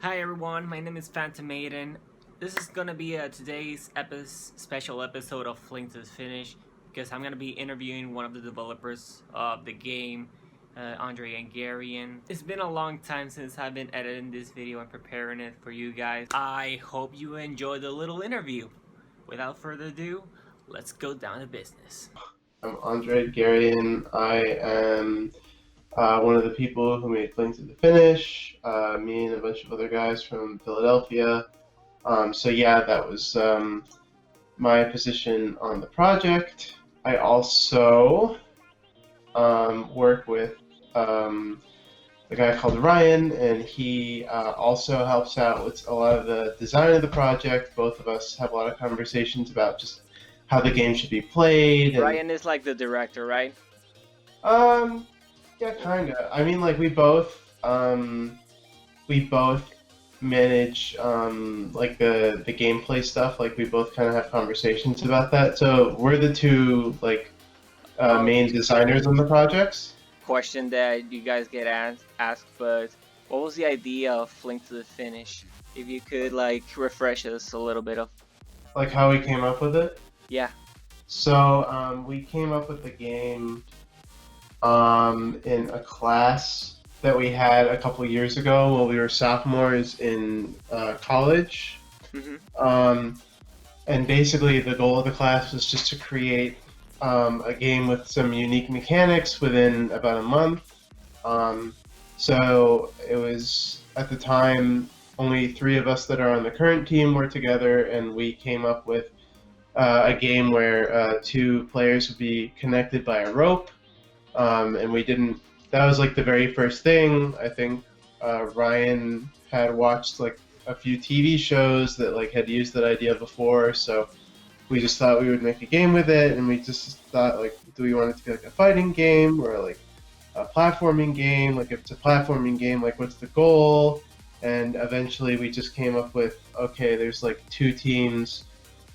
Hi everyone, my name is Phantom Maiden. This is gonna be today's special episode of Fling to the Finish because I'm gonna be interviewing one of the developers of the game, Andre Angarian. It's been a long time since I've been editing this video and preparing it for you guys. I hope you enjoy the little interview. Without further ado, let's go down to business. I'm Andre Garian. I am one of the people who made Fling to the Finish. Me and a bunch of other guys from Philadelphia. So yeah, that was my position on the project. I also work with a guy called Ryan, and he also helps out with a lot of the design of the project. Both of us have a lot of conversations about just how the game should be played and Ryan is like the director, right? um yeah, kind of. I mean, like we both manage like the gameplay stuff. Like we both kind of have conversations about that. So we're the two like main designers on the projects. Question that you guys get asked, but what was the idea of Fling to the Finish? If you could like refresh us a little bit of Like how we came up with it. yeah. So we came up with the game in a class that we had a couple years ago while we were sophomores in college. Hmm. Um, and basically, the goal of the class was just to create a game with some unique mechanics within about a month. Um, so it was at the time only three of us that are on the current team were together, and we came up with a game where two players would be connected by a rope. And we didn't. That was like the very first thing. I think Ryan had watched like a few TV shows that like had used that idea before, so we just thought we would make a game with it, and we just thought like, do we want it to be like a fighting game or like a platforming game? Like if it's a platforming game, like what's the goal? And eventually we just came up with, okay, there's like two teams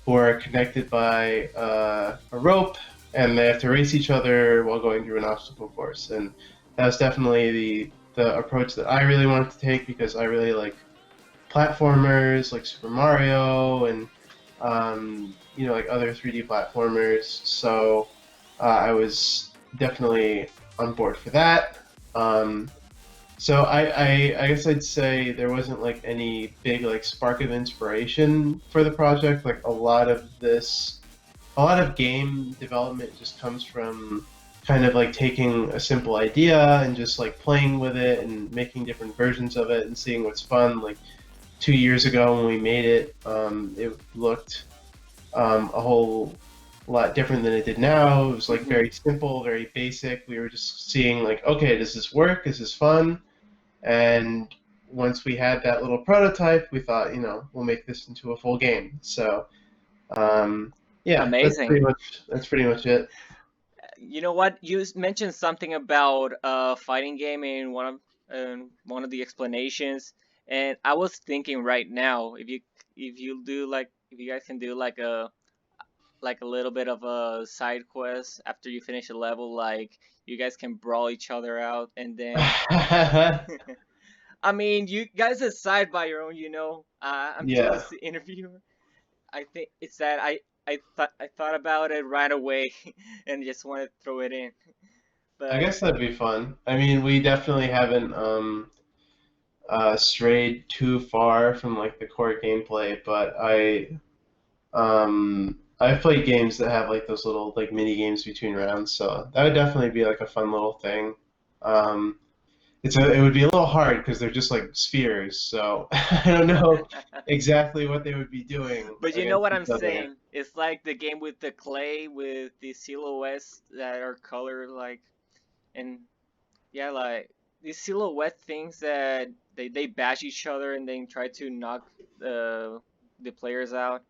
who are connected by a rope, and they have to race each other while going through an obstacle course. And that was definitely the approach that I really wanted to take because I really like platformers like Super Mario and like other 3D platformers. So I was definitely on board for that. So I guess I'd say there wasn't like any big like spark of inspiration for the project. Like a lot of game development just comes from kind of like taking a simple idea and just like playing with it and making different versions of it and seeing what's fun. Like 2 years ago when we made it, it looked a whole lot different than it did now. It was like very simple, very basic. We were just seeing like, okay, does this work? Is this fun? And once we had that little prototype, we thought, we'll make this into a full game. So, yeah, Amazing. that's pretty much it. You know what? You mentioned something about a fighting game in one of the explanations, and I was thinking right now if you guys can do like a little bit of a side quest after you finish a level, like you guys can brawl each other out, and then I mean, you guys decide by your own. I'm Yeah, just the interviewer. I think it's that I thought about it right away and just wanted to throw it in. I But guess that'd be fun. I mean, we definitely haven't strayed too far from like the core gameplay, but I've played games that have like those little like mini games between rounds, so that would definitely be like a fun little thing. Um, it would be a little hard because they're just like spheres, so I don't know exactly what they would be doing but you know against what I'm each other. saying? It's like the game with the clay with the silhouettes that are colored like and yeah, like these silhouette things that they bash each other and then try to knock the players out.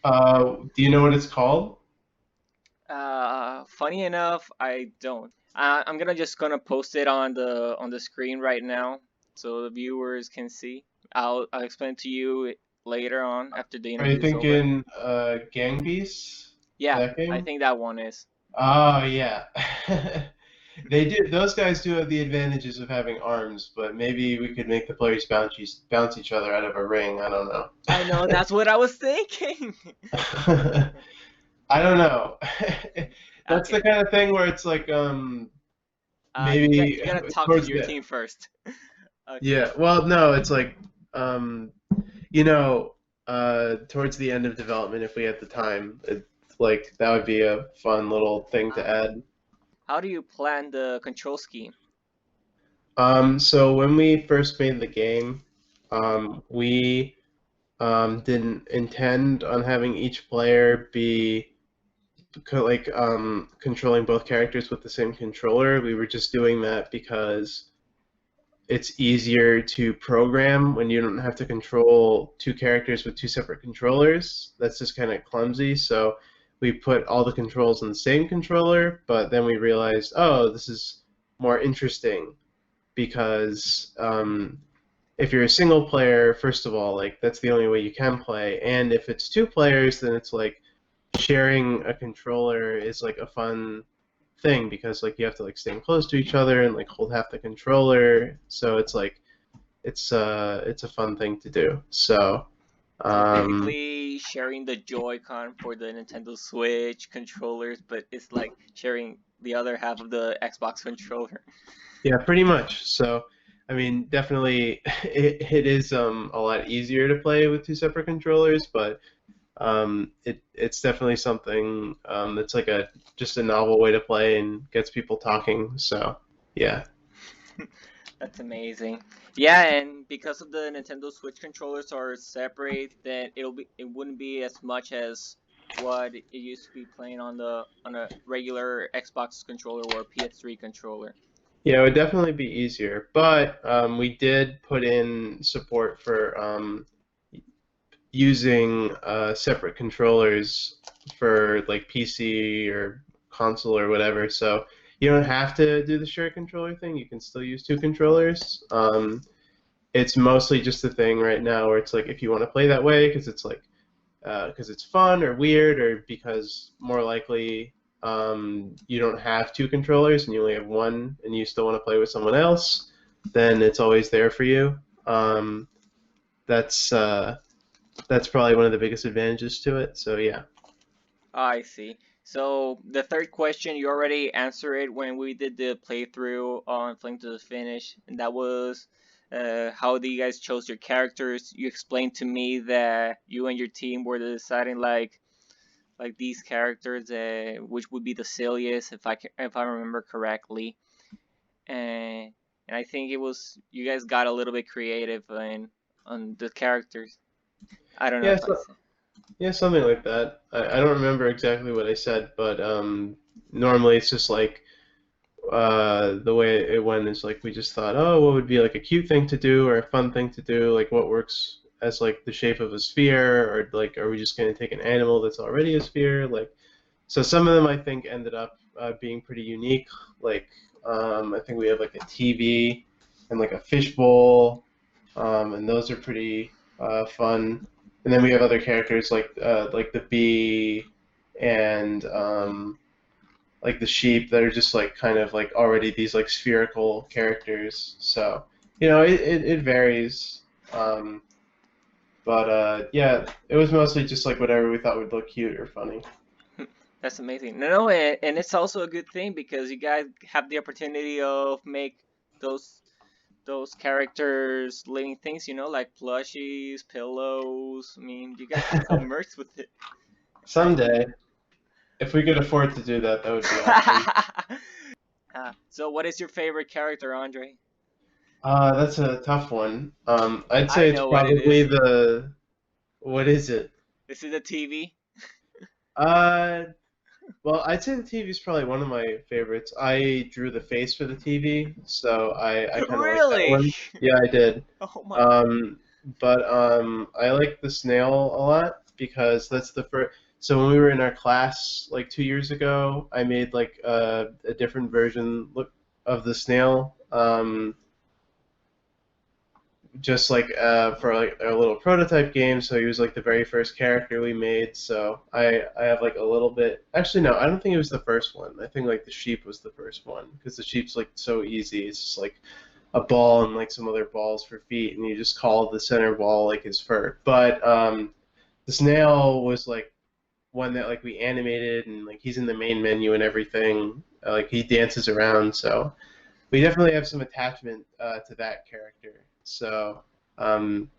Do you know what it's called? Funny enough, I don't. I'm gonna post it on the screen right now so the viewers can see. I'll explain to you later on after the Are you interview is over. thinking Gang Beasts? Yeah, That I game? think that one is. Oh yeah. They do. Those guys do have the advantages of having arms, but maybe we could make the players bounce each other out of a ring. I don't I know know. that's what I was thinking. I don't know. That's the Okay, kind of thing where it's like maybe you gotta talk to towards your the team first. Okay. yeah. Well, no, it's like um you know towards the end of development, if we had the time, like that would be a fun little thing to Uh, add. how do you plan the control scheme? So when we first made the game, we didn't intend on having each player be controlling both characters with the same controller. We were just doing that because it's easier to program when you don't have to control two characters with two separate controllers. That's just kind of clumsy. So we put all the controls in the same controller, but then we realized, oh, this is more interesting because if you're a single player, first of all, like that's the only way you can play. And if it's two players, then it's like sharing a controller is like a fun thing because like you have to like stand close to each other and like hold half the controller. So it's like it's a fun thing to do. So So um, basically, sharing the Joy-Con for the Nintendo Switch controllers, but it's like sharing the other half of the Xbox controller. yeah, pretty much. So I mean, definitely it is a lot easier to play with two separate controllers, but it's definitely something that's like a just a novel way to play and gets people talking. So yeah, That's amazing. Yeah, and because of the Nintendo Switch controllers are separate, then it wouldn't be as much as what it used to be playing on a regular Xbox controller or PS3 controller. yeah, it would definitely be easier. But we did put in support for using separate controllers for like PC or console or whatever. So you don't have to do the shared controller thing. You can still use two controllers. It's mostly just a thing right now where it's like if you want to play that way because it's like because it's fun or weird or because more likely you don't have two controllers and you only have one and you still want to play with someone else, then it's always there for you. Um, that's uh, that's probably one of the biggest advantages to it. So yeah. I see. So the third question, you already answered it when we did the playthrough on Fling to the Finish, and that was how do you guys chose your characters? You explained to me that you and your team were deciding like these characters, which would be the silliest if I remember correctly, and I think it was you guys got a little bit creative on the characters. I don't know Yeah, if I said. yeah, something like that. I don't remember exactly what I said, but normally it's just like the way it went is like we just thought, oh, what would be like a cute thing to do or a fun thing to do? Like what works as like the shape of a sphere, or like are we just gonna take an animal that's already a sphere? Like so some of them I think ended up being pretty unique. Like I think we have like a TV and like a fishbowl, and those are pretty fun. And then we have other characters like the bee and like the sheep that are just like kind of like already these like spherical characters. So it varies. Um, but yeah, it was mostly just like whatever we thought would look cute or funny. That's amazing. No, and it's also a good thing because you guys have the opportunity of make those those characters living things, like plushies, pillows. I mean, you guys become immersed with it. I think. Someday, if we could afford to do that, that would be awesome. So, what is your favorite character, Andre? That's a tough one. I'd I say it's know what it probably is. the what is it? This is a TV. Uh, well, I'd say the TV is probably one of my favorites. I drew the face for the TV, so I kind of like that Really? one. Yeah, I did. Oh my god. Um, but I like the snail a lot because that's the first. So when we were in our class like 2 years ago, I made like a different version look of the snail. just like for like a little prototype game. So he was like the very first character we made. So I have like a little bit. Actually, no, I don't think it was the first one. I think like the sheep was the first one because the sheep's like so easy. It's just like a ball and like some other balls for feet, and you just call the center ball like his fur. But the snail was like one that like we animated, and like he's in the main menu and everything. Like he dances around, so we definitely have some attachment to that character. Um,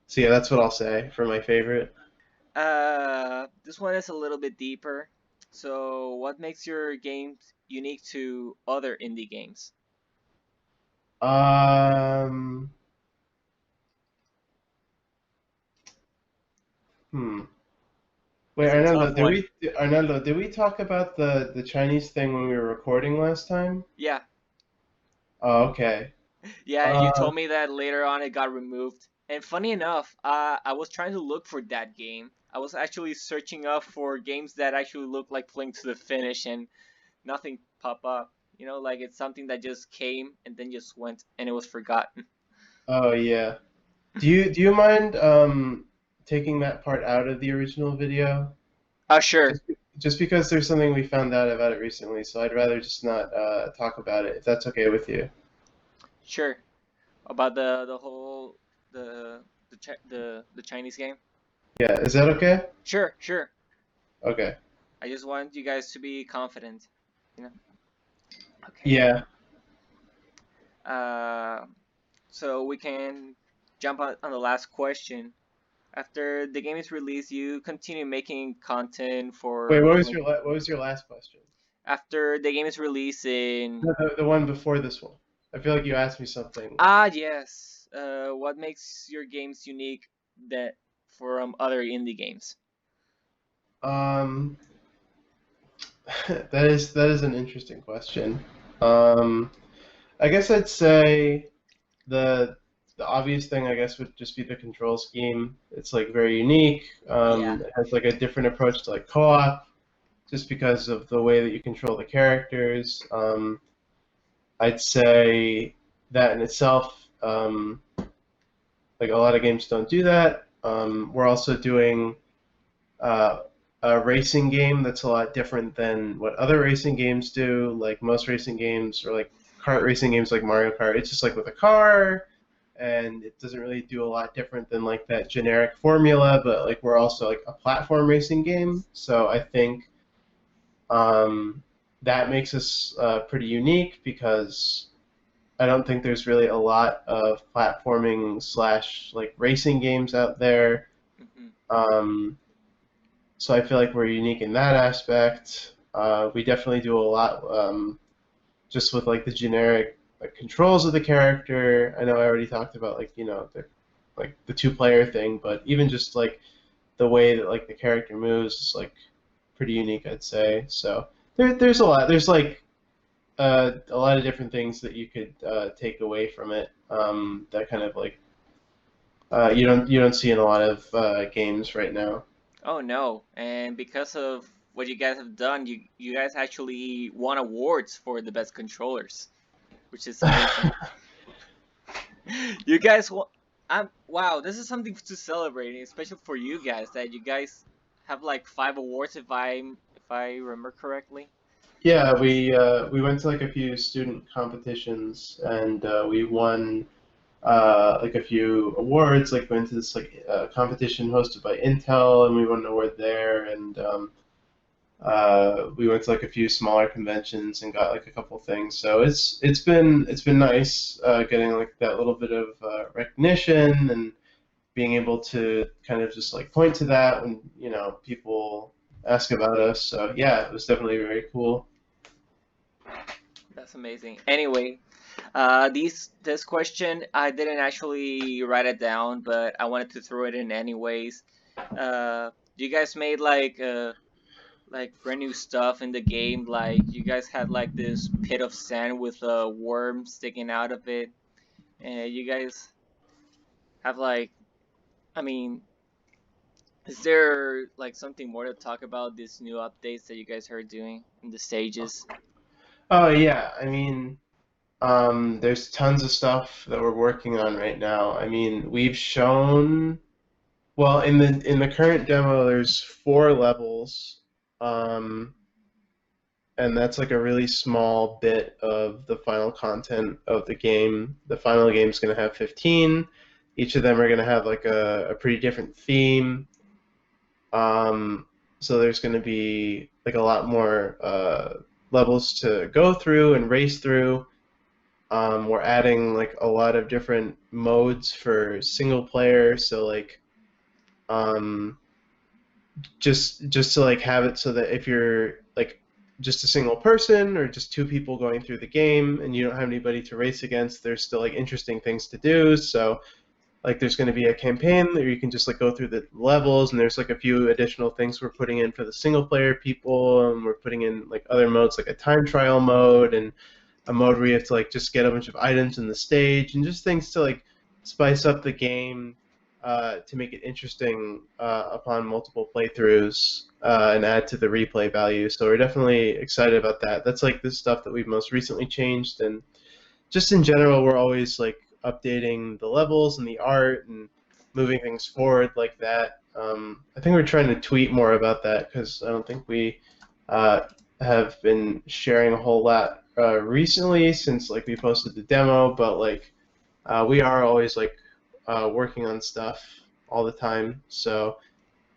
so yeah, that's what I'll say for my favorite. This one is a little bit deeper. So, what makes your games unique to other indie games? Um, hmm. Wait, It's a tough one. Arnaldo, did we talk about the Chinese thing when we were recording last time? Yeah, Oh, okay. yeah, and you Uh, told me that later on it got removed. And funny enough, I was trying to look for that game. I was actually searching up for games that actually look like Fling to the Finish, and nothing pop up. You know, like it's something that just came and then just went, and it was forgotten. oh yeah. Do you mind taking that part out of the original video? Sure, Just just because there's something we found out about it recently, so I'd rather just not talk about it if that's okay with you. sure. About the whole the Chinese game. Yeah, is that okay? Sure, sure. Okay. I just want you guys to be confident. You know. Okay. Yeah. Uh, so we can jump on the last question. After the game is released, you continue making content Wait, for Fling. what was your last question? After the game is released in The one before this one. I feel like you asked me something. yes, what makes your games unique that from other indie games? Um, that is an interesting question. Um, I guess I'd say the the obvious thing I guess would just be the control scheme. It's like very unique. Yeah. It has like a different approach to like co-op, just because of the way that you control the characters. I'd say that in itself, like a lot of games don't do that. We're also doing uh, a racing game that's a lot different than what other racing games do. Like most racing games or like kart racing games like Mario Kart, it's just like with a car, and it doesn't really do a lot different than like that generic formula. But like we're also like a platform racing game, so I think that makes us pretty unique because I don't think there's really a lot of platforming slash like racing games out there. Hmm. Um, so I feel like we're unique in that aspect. We definitely do a lot just with like the generic like controls of the character. I know I already talked about like the two-player thing, but even just like the way that like the character moves is like pretty unique, I'd say. So there's a lot. There's like a lot of different things that you could take away from it. That kind of like you don't see in a lot of games right now. Oh no! And because of what you guys have done, you guys actually won awards for the best controllers, which is amazing. You guys won. I'm wow. This is something to celebrate, especially for you guys that you guys have like 5 awards if I remember correctly. Yeah, That's we went to like a few student competitions and we won like a few awards. Like went to this like competition hosted by Intel and we won an award there. And we went to like a few smaller conventions and got like a couple things. So it's been nice getting like that little bit of recognition and being able to kind of just like point to that when people ask about us. So yeah, it was definitely very cool. that's amazing. Anyway, this question I didn't actually write it down, but I wanted to throw it in anyways. You guys made like brand new stuff in the game. Like you guys had like this pit of sand with a worm sticking out of it, and you guys have like, I mean, is there like something more to talk about these new updates that you guys are doing in the stages? Oh yeah, I mean. There's tons of stuff that we're working on right now. I mean, we've shown, well, in the current demo, there's 4 levels, um, and that's like a really small bit of the final content of the game. The final game's going to have 15. Each of them are going to have like a pretty different theme. Um, so there's going to be like a lot more levels to go through and race through. We're adding like a lot of different modes for single player, so like um, just to like have it so that if you're like just a single person or just 2 people going through the game and you don't have anybody to race against, there's still like interesting things to do. So like there's going to be a campaign where you can just like go through the levels, and there's like a few additional things we're putting in for the single player people, and we're putting in like other modes like a time trial mode and a mode where you have to like just get a bunch of items in the stage and just things to like spice up the game to make it interesting upon multiple playthroughs and add to the replay value. So we're definitely excited about that. That's like the stuff that we've most recently changed, and just in general, we're always like updating the levels and the art and moving things forward like that. I think we're trying to tweet more about that because I don't think we uh, have been sharing a whole lot recently since like we posted the demo, but like we are always like working on stuff all the time. So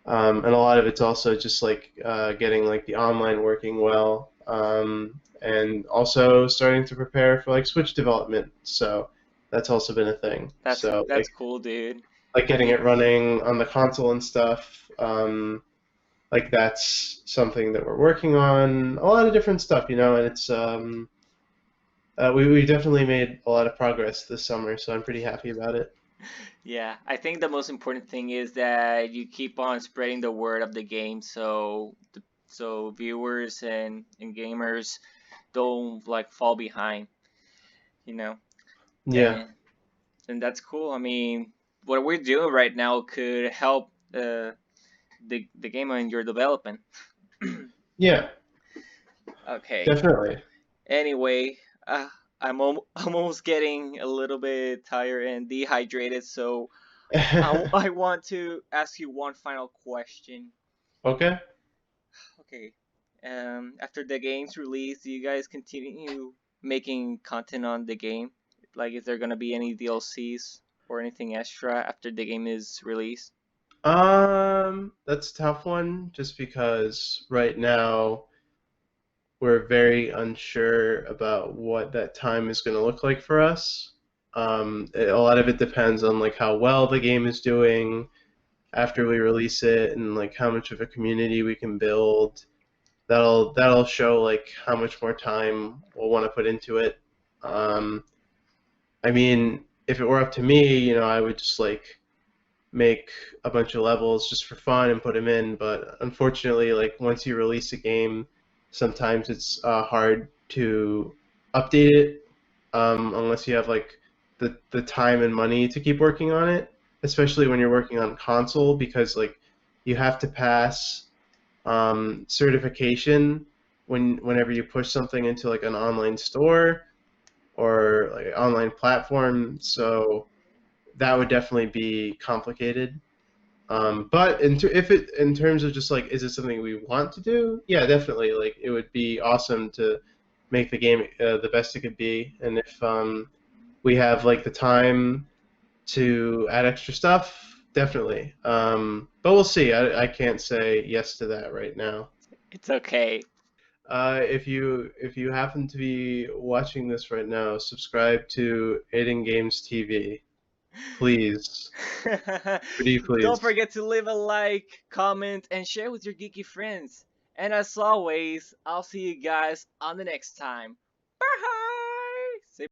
and a lot of it's also just like getting like the online working well, and also starting to prepare for like Switch development. So that's also been a thing. So That's cool, dude. like I getting mean, it running on the console and stuff. Like that's something that we're working on. A lot of different stuff, you know, and it's we definitely made a lot of progress this summer, so I'm pretty happy about it. yeah, I think the most important thing is that you keep on spreading the word of the game, so viewers and gamers don't like fall behind, you know. Yeah, And and that's cool. I mean, what we're doing right now could help the game in your development. yeah, Okay. definitely. Anyway, I'm almost getting a little bit tired and dehydrated, so I want to ask you one final question. Okay. Okay. After the game's release, do you guys continue making content on the game? Like, is there gonna be any DLCs or anything extra after the game is released? That's a tough one just because right now we're very unsure about what that time is going to look like for us. A lot of it depends on like how well the game is doing after we release it and like how much of a community we can build. That'll show like how much more time we'll want to put into it. Um, I mean, if it were up to me, you know, I would just like make a bunch of levels just for fun and put them in. But unfortunately, like once you release a game, sometimes it's hard to update it unless you have like the time and money to keep working on it. Especially when you're working on console, because like you have to pass certification whenever you push something into like an online store or like an online platform. So that would definitely be complicated. But if it in terms of just like, is it something we want to do? Yeah, definitely. Like, it would be awesome to make the game the best it could be, and if we have like the time to add extra stuff, definitely. But we'll see. I can't say yes to that right now. It's okay. If you happen to be watching this right now, subscribe to Aiden Games TV, please. Pretty Don't please. forget to leave a like, comment, and share with your geeky friends. And as always, I'll see you guys on the next time. Bye!